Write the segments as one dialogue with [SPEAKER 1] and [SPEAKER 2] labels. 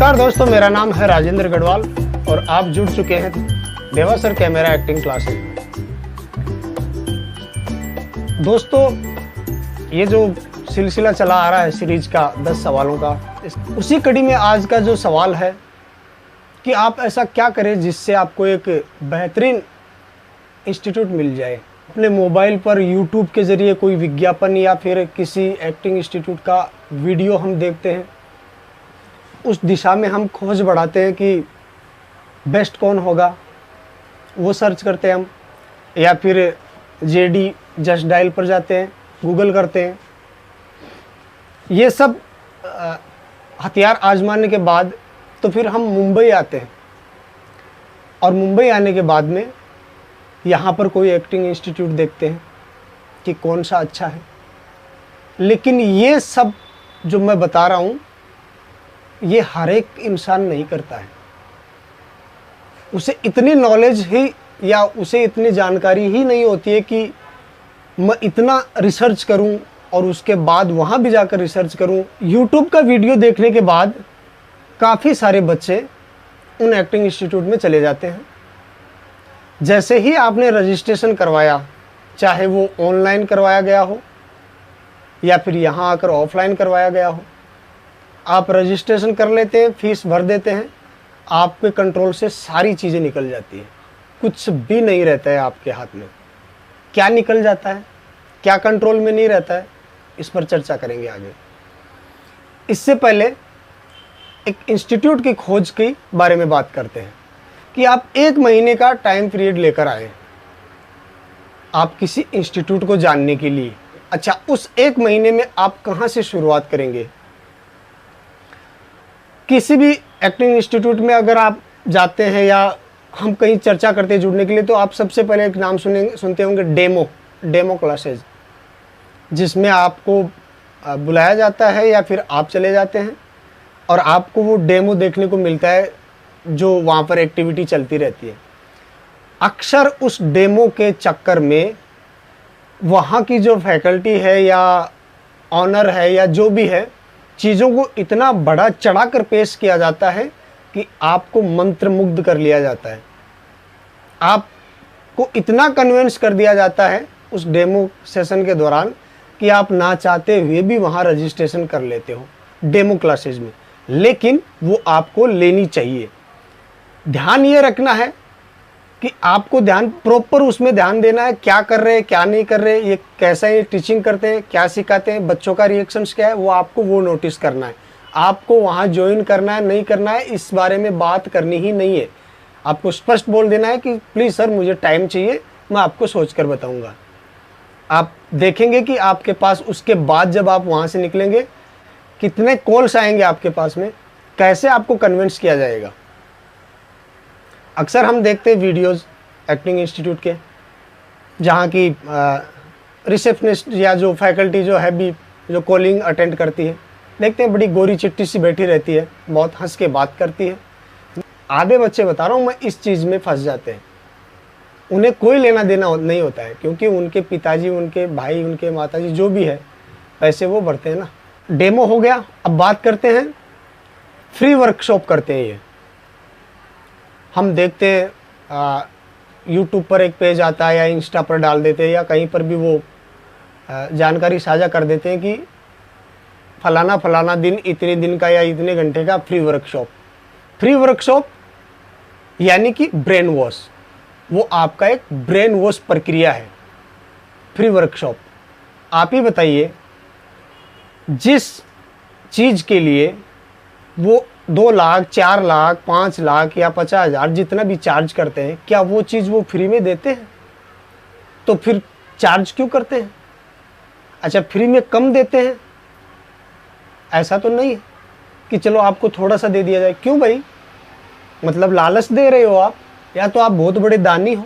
[SPEAKER 1] नमस्कार दोस्तों, मेरा नाम है राजेंद्र गढ़वाल और आप जुड़ चुके हैं देवा सर कैमरा एक्टिंग क्लासेस में। दोस्तों, ये जो सिलसिला चला आ रहा है सीरीज का 10 सवालों का, उसी कड़ी में आज का जो सवाल है कि आप ऐसा क्या करें जिससे आपको एक बेहतरीन इंस्टीट्यूट मिल जाए। अपने मोबाइल पर यूट्यूब के ज़रिए कोई विज्ञापन या फिर किसी एक्टिंग इंस्टीट्यूट का वीडियो हम देखते हैं, उस दिशा में हम खोज बढ़ाते हैं कि बेस्ट कौन होगा, वो सर्च करते हैं हम, या फिर जेडी जस्ट डायल पर जाते हैं, गूगल करते हैं। ये सब हथियार आजमाने के बाद तो फिर हम मुंबई आते हैं और मुंबई आने के बाद में यहाँ पर कोई एक्टिंग इंस्टीट्यूट देखते हैं कि कौन सा अच्छा है। लेकिन ये सब जो मैं बता रहा हूँ, ये हर एक इंसान नहीं करता है। उसे इतनी नॉलेज ही या उसे इतनी जानकारी ही नहीं होती है कि मैं इतना रिसर्च करूं और उसके बाद वहाँ भी जाकर रिसर्च करूं। यूट्यूब का वीडियो देखने के बाद काफ़ी सारे बच्चे उन एक्टिंग इंस्टीट्यूट में चले जाते हैं। जैसे ही आपने रजिस्ट्रेशन करवाया, चाहे वो ऑनलाइन करवाया गया हो या फिर यहाँ आकर ऑफलाइन करवाया गया हो, आप रजिस्ट्रेशन कर लेते हैं, फीस भर देते हैं, आपके कंट्रोल से सारी चीज़ें निकल जाती हैं। कुछ भी नहीं रहता है आपके हाथ में। क्या निकल जाता है, क्या कंट्रोल में नहीं रहता है, इस पर चर्चा करेंगे आगे। इससे पहले एक इंस्टीट्यूट की खोज के बारे में बात करते हैं कि आप 1 महीने का टाइम पीरियड लेकर आए आप किसी इंस्टीट्यूट को जानने के लिए। अच्छा, उस 1 महीने में आप कहाँ से शुरुआत करेंगे? किसी भी एक्टिंग इंस्टीट्यूट में अगर आप जाते हैं या हम कहीं चर्चा करते हैं जुड़ने के लिए, तो आप सबसे पहले एक नाम सुनते होंगे, डेमो क्लासेज, जिसमें आपको बुलाया जाता है या फिर आप चले जाते हैं और आपको वो डेमो देखने को मिलता है जो वहाँ पर एक्टिविटी चलती रहती है। अक्सर उस डेमो के चक्कर में वहाँ की जो फैकल्टी है या ऑनर है या जो भी है, चीज़ों को इतना बड़ा चढ़ा कर पेश किया जाता है कि आपको मंत्रमुग्ध कर लिया जाता है। आपको इतना कन्विंस कर दिया जाता है उस डेमो सेशन के दौरान कि आप ना चाहते हुए भी वहाँ रजिस्ट्रेशन कर लेते हो डेमो क्लासेज में। लेकिन वो आपको लेनी चाहिए। ध्यान ये रखना है कि आपको प्रॉपर उसमें ध्यान देना है, क्या कर रहे हैं, क्या नहीं कर रहे, ये कैसा ये टीचिंग करते हैं, क्या सिखाते हैं, बच्चों का रिएक्शंस क्या है, वो आपको वो नोटिस करना है। आपको वहाँ ज्वाइन करना है नहीं करना है, इस बारे में बात करनी ही नहीं है। आपको स्पष्ट बोल देना है कि प्लीज़ सर मुझे टाइम चाहिए, मैं आपको सोच कर बताऊँगा। आप देखेंगे कि आपके पास उसके बाद जब आप वहाँ से निकलेंगे, कितने कॉल्स आएंगे आपके पास में, कैसे आपको कन्विंस किया जाएगा। अक्सर हम देखते हैं वीडियोस एक्टिंग इंस्टीट्यूट के, जहाँ की रिसेप्शनिस्ट या जो फैकल्टी जो है भी जो कॉलिंग अटेंड करती है, देखते हैं बड़ी गोरी चिट्टी सी बैठी रहती है, बहुत हंस के बात करती है। आधे बच्चे बता रहा हूँ मैं इस चीज़ में फंस जाते हैं। उन्हें कोई लेना देना नहीं होता है, क्योंकि उनके पिताजी, उनके भाई, उनके माताजी जो भी है, पैसे वो भरते हैं ना। डेमो हो गया। अब बात करते हैं फ्री वर्कशॉप करते हैं ये। हम देखते हैं यूट्यूब पर एक पेज आता है या इंस्टा पर डाल देते हैं या कहीं पर भी वो जानकारी साझा कर देते हैं कि फलाना दिन इतने दिन का या इतने घंटे का फ्री वर्कशॉप यानी कि ब्रेन वॉश। वो आपका एक ब्रेन वॉश प्रक्रिया है फ्री वर्कशॉप। आप ही बताइए, जिस चीज़ के लिए वो 2 लाख, 4 लाख, 5 लाख या 50,000 जितना भी चार्ज करते हैं, क्या वो चीज़ वो फ्री में देते हैं? तो फिर चार्ज क्यों करते हैं? अच्छा, फ्री में कम देते हैं? ऐसा तो नहीं है कि चलो आपको थोड़ा सा दे दिया जाए। क्यों भाई? मतलब लालच दे रहे हो आप, या तो आप बहुत बड़े दानी हो।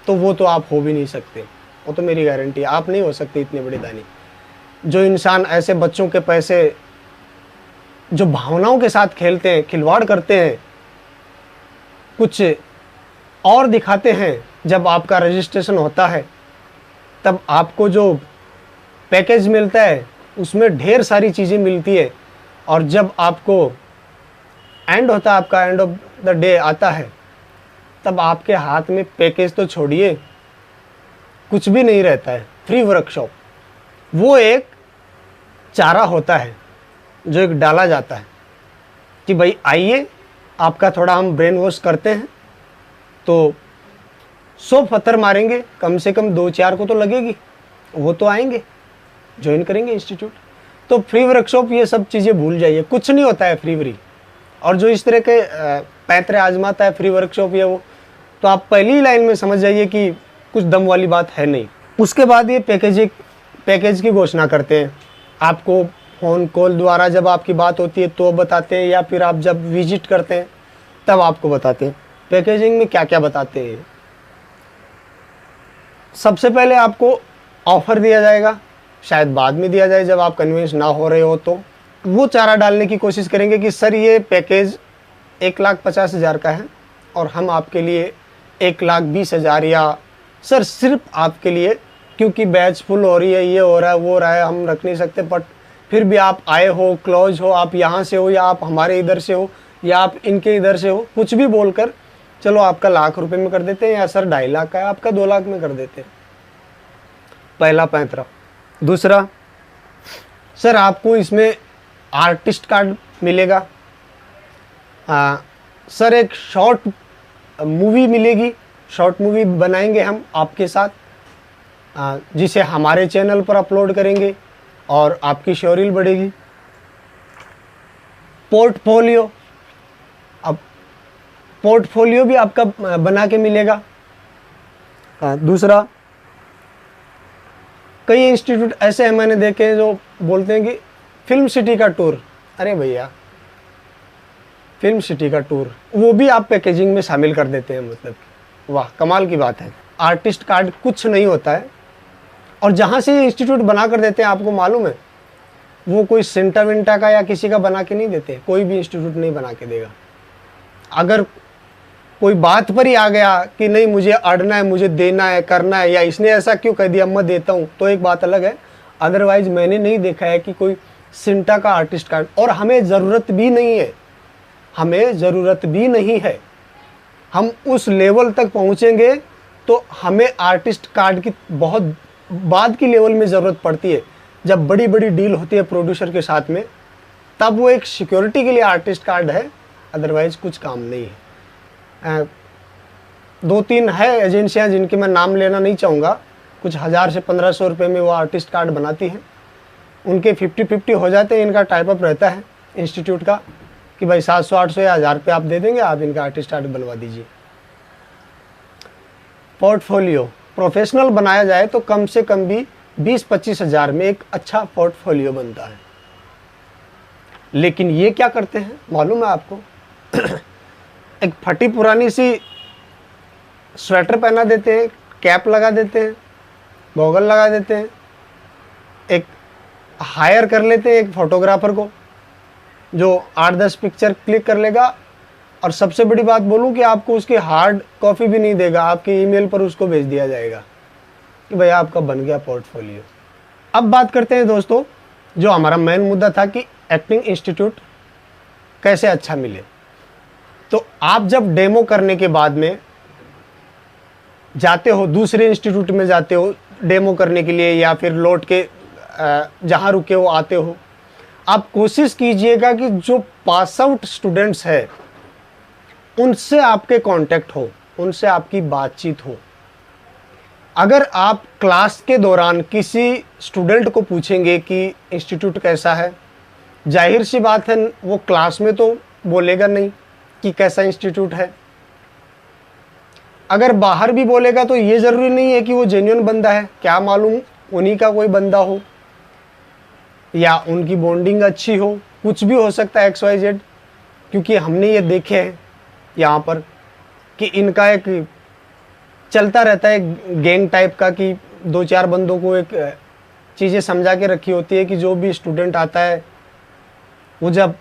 [SPEAKER 1] तो वो तो आप हो भी नहीं सकते, वो तो मेरी गारंटी है, आप नहीं हो सकते इतने बड़े दानी। जो इंसान ऐसे बच्चों के पैसे, जो भावनाओं के साथ खेलते हैं, खिलवाड़ करते हैं, कुछ और दिखाते हैं, जब आपका रजिस्ट्रेशन होता है तब आपको जो पैकेज मिलता है उसमें ढेर सारी चीज़ें मिलती है। और जब आपको एंड होता है आपका, एंड ऑफ द डे आता है, तब आपके हाथ में पैकेज तो छोड़िए, कुछ भी नहीं रहता है। फ्री वर्कशॉप वो एक चारा होता है जो एक डाला जाता है कि भाई आइए, आपका थोड़ा हम ब्रेन वॉश करते हैं। तो 100 पत्थर मारेंगे, कम से कम 2-4 को तो लगेगी, वो तो आएंगे, ज्वाइन करेंगे इंस्टीट्यूट। तो फ्री वर्कशॉप ये सब चीज़ें भूल जाइए, कुछ नहीं होता है फ्री। और जो इस तरह के पैंतरे आजमाता है फ्री वर्कशॉप या वो, तो आप पहली ही लाइन में समझ जाइए कि कुछ दम वाली बात है नहीं। उसके बाद ये पैकेज की घोषणा करते हैं, आपको फ़ोन कॉल द्वारा जब आपकी बात होती है तो बताते हैं, या फिर आप जब विजिट करते हैं तब आपको बताते हैं। पैकेजिंग में क्या क्या बताते हैं? सबसे पहले आपको ऑफ़र दिया जाएगा, शायद बाद में दिया जाए जब आप कन्विंस ना हो रहे हो, तो वो चारा डालने की कोशिश करेंगे कि सर ये पैकेज 1,50,000 का है और हम आपके लिए 1,20,000, या सर सिर्फ आपके लिए क्योंकि बैच फुल हो रही है, ये हो रहा है, वो हो रहा है, हम रख नहीं सकते, बट फिर भी आप आए हो, क्लोज हो, आप यहाँ से हो या आप हमारे इधर से हो या आप इनके इधर से हो, कुछ भी बोलकर चलो आपका 1,00,000 रुपये में कर देते हैं, या सर 2.5 लाख का है आपका 2 लाख में कर देते हैं। पहला पैंतरा। दूसरा, सर आपको इसमें आर्टिस्ट कार्ड मिलेगा, सर एक शॉर्ट मूवी मिलेगी, शॉर्ट मूवी बनाएंगे हम आपके साथ, जिसे हमारे चैनल पर अपलोड करेंगे और आपकी शोरील बढ़ेगी। पोर्टफोलियो, अब पोर्टफोलियो भी आपका बना के मिलेगा। दूसरा, कई इंस्टीट्यूट ऐसे हैं मैंने देखे हैं जो बोलते हैं कि फिल्म सिटी का टूर। अरे भैया, फिल्म सिटी का टूर वो भी आप पैकेजिंग में शामिल कर देते हैं, मतलब वाह कमाल की बात है। आर्टिस्ट कार्ड कुछ नहीं होता है, और जहाँ से इंस्टीट्यूट बना कर देते हैं आपको मालूम है, वो कोई सेंटा विंटा का या किसी का बना के नहीं देते, कोई भी इंस्टीट्यूट नहीं बना के देगा। अगर कोई बात पर ही आ गया कि नहीं मुझे अड़ना है, मुझे देना है, करना है, या इसने ऐसा क्यों कह दिया मैं देता हूँ, तो एक बात अलग है। अदरवाइज मैंने नहीं देखा है कि कोई सिंटा का आर्टिस्ट कार्ड, और हमें ज़रूरत भी नहीं है, हमें ज़रूरत भी नहीं है। हम उस लेवल तक पहुँचेंगे तो हमें आर्टिस्ट कार्ड की बहुत बाद की लेवल में ज़रूरत पड़ती है, जब बड़ी बड़ी डील होती है प्रोड्यूसर के साथ में, तब वो एक सिक्योरिटी के लिए आर्टिस्ट कार्ड है, अदरवाइज कुछ काम नहीं है। 2-3 है एजेंसियां जिनके मैं नाम लेना नहीं चाहूँगा, कुछ 1000 से 1500 रुपये में वो आर्टिस्ट कार्ड बनाती हैं, उनके 50-50 हो जाते हैं। इनका टाइप अप रहता है इंस्टीट्यूट का कि भाई 700-800 या 1000 रुपये आप दे देंगे, आप इनका आर्टिस्ट कार्ड बनवा दीजिए। पोर्टफोलियो प्रोफेशनल बनाया जाए तो कम से कम भी 20-25 हज़ार में एक अच्छा पोर्टफोलियो बनता है। लेकिन ये क्या करते हैं मालूम है आपको? एक फटी पुरानी सी स्वेटर पहना देते हैं, कैप लगा देते हैं, गॉगल लगा देते हैं, एक हायर कर लेते हैं एक फोटोग्राफर को जो 8-10 पिक्चर क्लिक कर लेगा, और सबसे बड़ी बात बोलूं कि आपको उसकी हार्ड कॉपी भी नहीं देगा, आपके ईमेल पर उसको भेज दिया जाएगा कि भाई आपका बन गया पोर्टफोलियो। अब बात करते हैं दोस्तों, जो हमारा मेन मुद्दा था कि एक्टिंग इंस्टीट्यूट कैसे अच्छा मिले। तो आप जब डेमो करने के बाद में जाते हो, दूसरे इंस्टीट्यूट में जाते हो डेमो करने के लिए, या फिर लौट के जहाँ रुके हो आते हो, आप कोशिश कीजिएगा कि जो पास आउट स्टूडेंट्स हैं उनसे आपके कांटेक्ट हो, उनसे आपकी बातचीत हो। अगर आप क्लास के दौरान किसी स्टूडेंट को पूछेंगे कि इंस्टीट्यूट कैसा है, जाहिर सी बात है वो क्लास में तो बोलेगा नहीं कि कैसा इंस्टीट्यूट है। अगर बाहर भी बोलेगा तो ये ज़रूरी नहीं है कि वो जेन्युइन बंदा है, क्या मालूम उन्हीं का कोई बंदा हो या उनकी बॉन्डिंग अच्छी हो, कुछ भी हो सकता है XYZ। क्योंकि हमने ये देखे हैं यहाँ पर कि इनका एक चलता रहता है गैंग टाइप का, कि 2-4 बंदों को एक चीज़ें समझा के रखी होती है कि जो भी स्टूडेंट आता है वो जब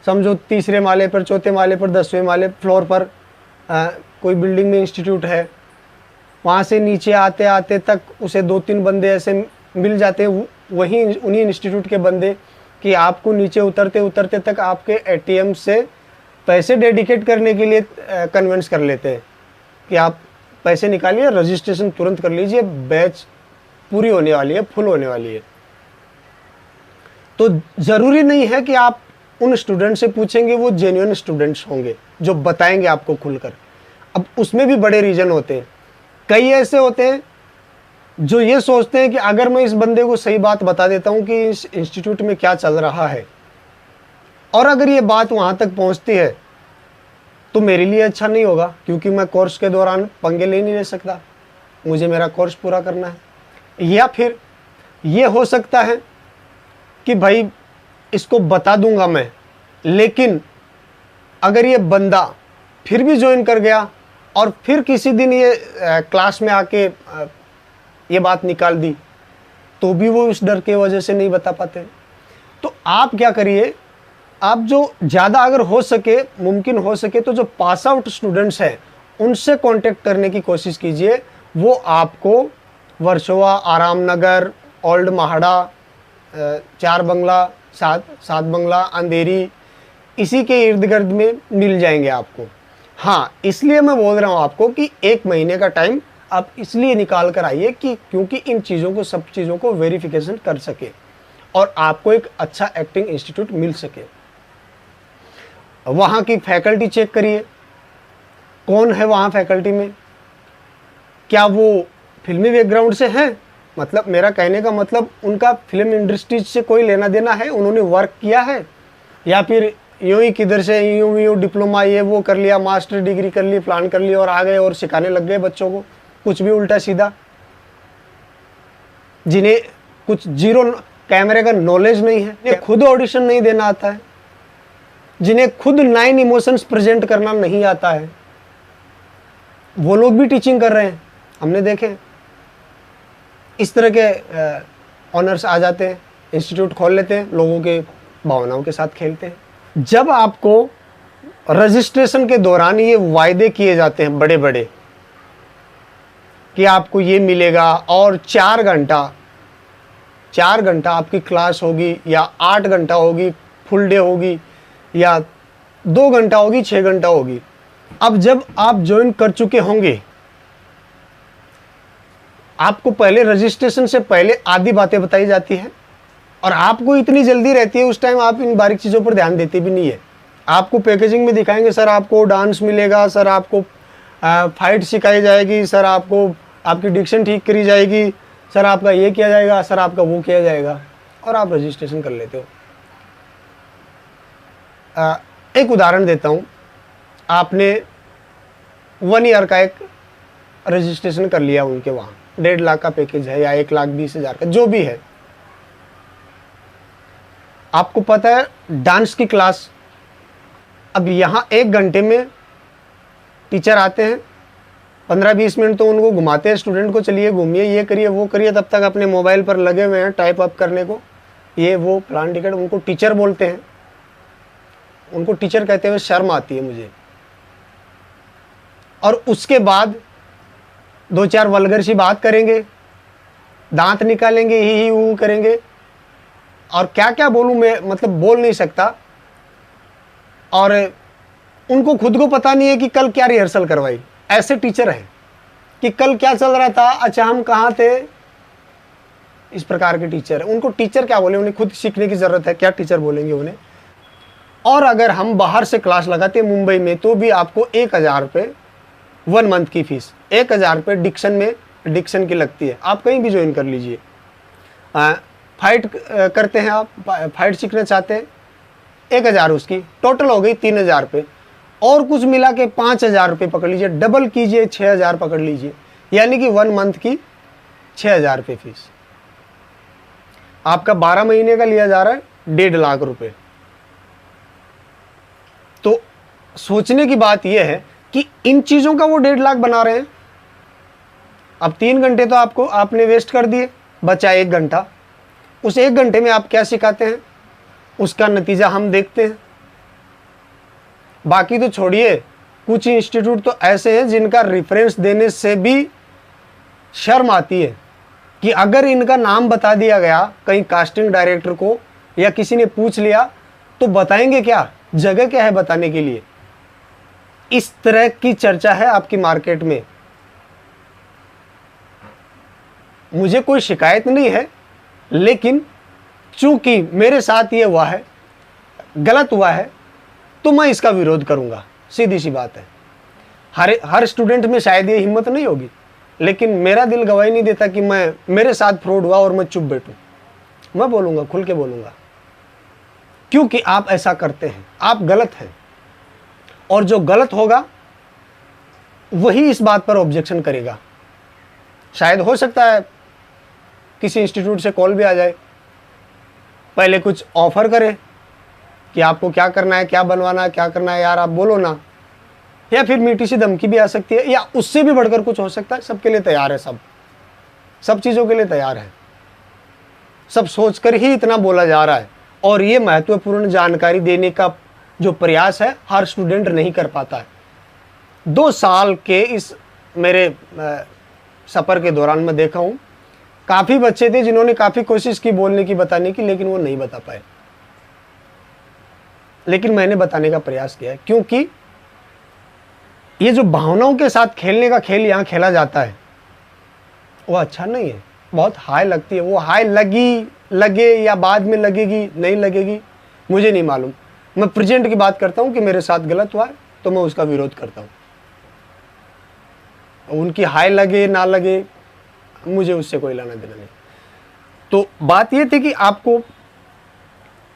[SPEAKER 1] समझो 3रे माले पर, 4थे माले पर, 10वें माले फ्लोर पर कोई बिल्डिंग में इंस्टीट्यूट है, वहाँ से नीचे आते आते तक उसे 2-3 बंदे ऐसे मिल जाते हैं, वहीं उन्हीं इंस्टीट्यूट के बंदे, कि आपको नीचे उतरते उतरते तक आपके ATM से पैसे डेडिकेट करने के लिए कन्विंस कर लेते हैं कि आप पैसे निकालिए, रजिस्ट्रेशन तुरंत कर लीजिए, बैच पूरी होने वाली है, फुल होने वाली है। तो ज़रूरी नहीं है कि आप उन स्टूडेंट से पूछेंगे वो जेन्युइन स्टूडेंट्स होंगे जो बताएंगे आपको खुलकर। अब उसमें भी बड़े रीज़न होते हैं। कई ऐसे होते हैं जो ये सोचते हैं कि अगर मैं इस बंदे को सही बात बता देता हूँ कि इस इंस्टीट्यूट में क्या चल रहा है, और अगर ये बात वहाँ तक पहुँचती है तो मेरे लिए अच्छा नहीं होगा, क्योंकि मैं कोर्स के दौरान पंगे ले नहीं ले सकता, मुझे मेरा कोर्स पूरा करना है। या फिर ये हो सकता है कि भाई इसको बता दूंगा मैं, लेकिन अगर ये बंदा फिर भी ज्वाइन कर गया और फिर किसी दिन ये क्लास में आके ये बात निकाल दी, तो भी वो उस डर के वजह से नहीं बता पाते। तो आप क्या करिए, आप जो ज़्यादा अगर हो सके, मुमकिन हो सके तो जो पास आउट स्टूडेंट्स हैं उनसे कांटेक्ट करने की कोशिश कीजिए। वो आपको वर्सोवा, आराम नगर, ओल्ड महाड़ा, 4 बंगला, 7 बंगला, अंधेरी, इसी के इर्द गिर्द में मिल जाएंगे आपको। हाँ, इसलिए मैं बोल रहा हूँ आपको कि 1 महीने का टाइम आप इसलिए निकाल कर आइए कि क्योंकि इन चीज़ों को, सब चीज़ों को वेरिफिकेशन कर सके और आपको एक अच्छा एक्टिंग इंस्टीट्यूट मिल सके। वहाँ की फैकल्टी चेक करिए, कौन है वहाँ फैकल्टी में, क्या वो फिल्मी बैकग्राउंड से हैं, मतलब मेरा कहने का मतलब उनका फिल्म इंडस्ट्री से कोई लेना देना है, उन्होंने वर्क किया है, या फिर यूं ही किधर से यूं डिप्लोमा ये वो कर लिया, मास्टर डिग्री कर ली, प्लान कर लिया और आ गए और सिखाने लग गए बच्चों को कुछ भी उल्टा सीधा, जिन्हें कुछ जीरो कैमरे का नॉलेज नहीं है, जिन्हें खुद ऑडिशन नहीं देना आता है, जिन्हें खुद 9 इमोशंस प्रेजेंट करना नहीं आता है, वो लोग भी टीचिंग कर रहे हैं, हमने देखे। इस तरह के ऑनर्स आ जाते हैं, इंस्टीट्यूट खोल लेते हैं, लोगों के भावनाओं के साथ खेलते हैं। जब आपको रजिस्ट्रेशन के दौरान ये वायदे किए जाते हैं बड़े बड़े कि आपको ये मिलेगा और 4 घंटा आपकी क्लास होगी, या 8 घंटा होगी, फुल डे होगी, या 2 घंटा होगी, 6 घंटा होगी। अब जब आप ज्वाइन कर चुके होंगे, आपको पहले रजिस्ट्रेशन से पहले आधी बातें बताई जाती हैं और आपको इतनी जल्दी रहती है, उस टाइम आप इन बारीक चीज़ों पर ध्यान देते भी नहीं है। आपको पैकेजिंग में दिखाएंगे, सर आपको डांस मिलेगा, सर आपको फाइट सिखाई जाएगी, सर आपको आपकी डिक्शन ठीक करी जाएगी, सर आपका ये किया जाएगा, सर आपका वो किया जाएगा, और आप रजिस्ट्रेशन कर लेते हो। एक उदाहरण देता हूँ, आपने 1 ईयर का एक रजिस्ट्रेशन कर लिया उनके वहाँ, 1.5 लाख का पैकेज है या 1,20,000 का, जो भी है। आपको पता है डांस की क्लास, अब यहाँ 1 घंटे में टीचर आते हैं, 15-20 मिनट तो उनको घुमाते हैं स्टूडेंट को, चलिए घूमिए, ये करिए वो करिए, तब तक अपने मोबाइल पर लगे हुए हैं टाइप अप करने को, ये वो प्लान टिकट। उनको टीचर बोलते हैं, उनको टीचर कहते हुए शर्म आती है मुझे। और उसके बाद 2-4 वल्गर सी बात करेंगे, दांत निकालेंगे, ही वो करेंगे, और क्या क्या बोलूँ मैं, मतलब बोल नहीं सकता। और उनको खुद को पता नहीं है कि कल क्या रिहर्सल करवाई। ऐसे टीचर हैं कि कल क्या चल रहा था, अच्छा हम कहाँ थे, इस प्रकार के टीचर हैं। उनको टीचर क्या बोले, उन्हें खुद सीखने की ज़रूरत है, क्या टीचर बोलेंगे उन्हें। और अगर हम बाहर से क्लास लगाते हैं मुंबई में, तो भी आपको 1,000 रुपये 1 मंथ की फीस, 1,000 रुपये डिक्शन में, डिक्शन की लगती है। आप कहीं भी ज्वाइन कर लीजिए। फाइट करते हैं आप, फाइट सीखना चाहते हैं, 1,000 उसकी टोटल हो गई 3,000 रुपये, और कुछ मिला के 5,000 रुपये पकड़ लीजिए, डबल कीजिए 6,000 पकड़ लीजिए, यानी कि 1 मंथ की 6,000 रुपये फीस। आपका 12 महीने का लिया जा रहा है 1.5 लाख रुपये। तो सोचने की बात यह है कि इन चीज़ों का वो 1.5 लाख बना रहे हैं। अब 3 घंटे तो आपने वेस्ट कर दिए, बचा 1 घंटा। उस 1 घंटे में आप क्या सिखाते हैं, उसका नतीजा हम देखते हैं। बाकी तो छोड़िए, कुछ इंस्टीट्यूट तो ऐसे हैं जिनका रेफरेंस देने से भी शर्म आती है कि अगर इनका नाम बता दिया गया कहीं कास्टिंग डायरेक्टर को, या किसी ने पूछ लिया, तो बताएंगे क्या, जगह क्या है बताने के लिए। इस तरह की चर्चा है आपकी मार्केट में। मुझे कोई शिकायत नहीं है, लेकिन चूंकि मेरे साथ ये हुआ है, गलत हुआ है, तो मैं इसका विरोध करूंगा। सीधी सी बात है। हर स्टूडेंट में शायद ये हिम्मत नहीं होगी, लेकिन मेरा दिल गवाही नहीं देता कि मेरे साथ फ्रॉड हुआ और मैं चुप बैठूं। मैं बोलूंगा, खुल के बोलूंगा, क्योंकि आप ऐसा करते हैं, आप गलत हैं। और जो गलत होगा वही इस बात पर ऑब्जेक्शन करेगा। शायद हो सकता है किसी इंस्टीट्यूट से कॉल भी आ जाए, पहले कुछ ऑफर करे कि आपको क्या करना है, क्या बनवाना है, क्या करना है, यार आप बोलो ना। या फिर मीठी सी धमकी भी आ सकती है, या उससे भी बढ़कर कुछ हो सकता है। सबके लिए तैयार है, सब चीज़ों के लिए तैयार है। सब सोचकर ही इतना बोला जा रहा है। और ये महत्वपूर्ण जानकारी देने का जो प्रयास है, हर स्टूडेंट नहीं कर पाता है। 2 साल के इस मेरे सफ़र के दौरान मैं देखा हूँ, काफ़ी बच्चे थे जिन्होंने काफ़ी कोशिश की बोलने की, बताने की, लेकिन वो नहीं बता पाए। लेकिन मैंने बताने का प्रयास किया है, क्योंकि ये जो भावनाओं के साथ खेलने का खेल यहाँ खेला जाता है, वो अच्छा नहीं है। बहुत हाई लगती है। वो हाई लगे या बाद में लगेगी, नहीं लगेगी, मुझे नहीं मालूम। मैं प्रेजेंट की बात करता हूँ कि मेरे साथ गलत हुआ है, तो मैं उसका विरोध करता हूँ। उनकी हाई लगे ना लगे, मुझे उससे कोई लेना देना नहीं। तो बात ये थी कि आपको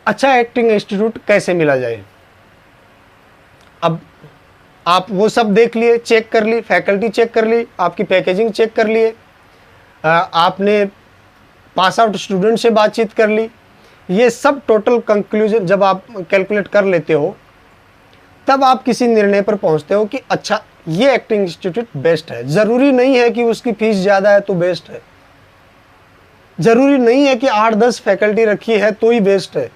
[SPEAKER 1] अच्छा एक्टिंग इंस्टीट्यूट कैसे मिला जाए। अब आप वो सब देख लिए, चेक कर ली, फैकल्टी चेक कर ली, आपकी पैकेजिंग चेक कर लिए, आपने पास आउट स्टूडेंट से बातचीत कर ली। ये सब टोटल कंक्लूजन जब आप कैलकुलेट कर लेते हो, तब आप किसी निर्णय पर पहुंचते हो कि अच्छा, ये एक्टिंग इंस्टीट्यूट बेस्ट है। ज़रूरी नहीं है कि उसकी फीस ज़्यादा है तो बेस्ट है। ज़रूरी नहीं है कि 8-10 फैकल्टी रखी है तो ही बेस्ट है।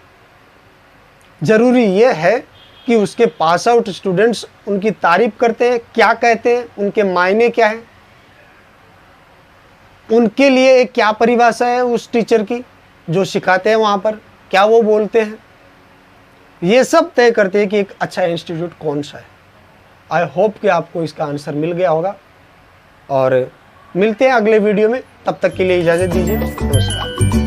[SPEAKER 1] ज़रूरी ये है कि उसके पास आउट स्टूडेंट्स उनकी तारीफ करते हैं, क्या कहते हैं, उनके मायने क्या हैं, उनके लिए एक क्या परिभाषा है उस टीचर की जो सिखाते हैं वहाँ पर, क्या वो बोलते हैं। ये सब तय करते हैं कि एक अच्छा इंस्टीट्यूट कौन सा है। आई होप कि आपको इसका आंसर मिल गया होगा, और मिलते हैं अगले वीडियो में। तब तक के लिए इजाज़त दीजिए। नमस्कार।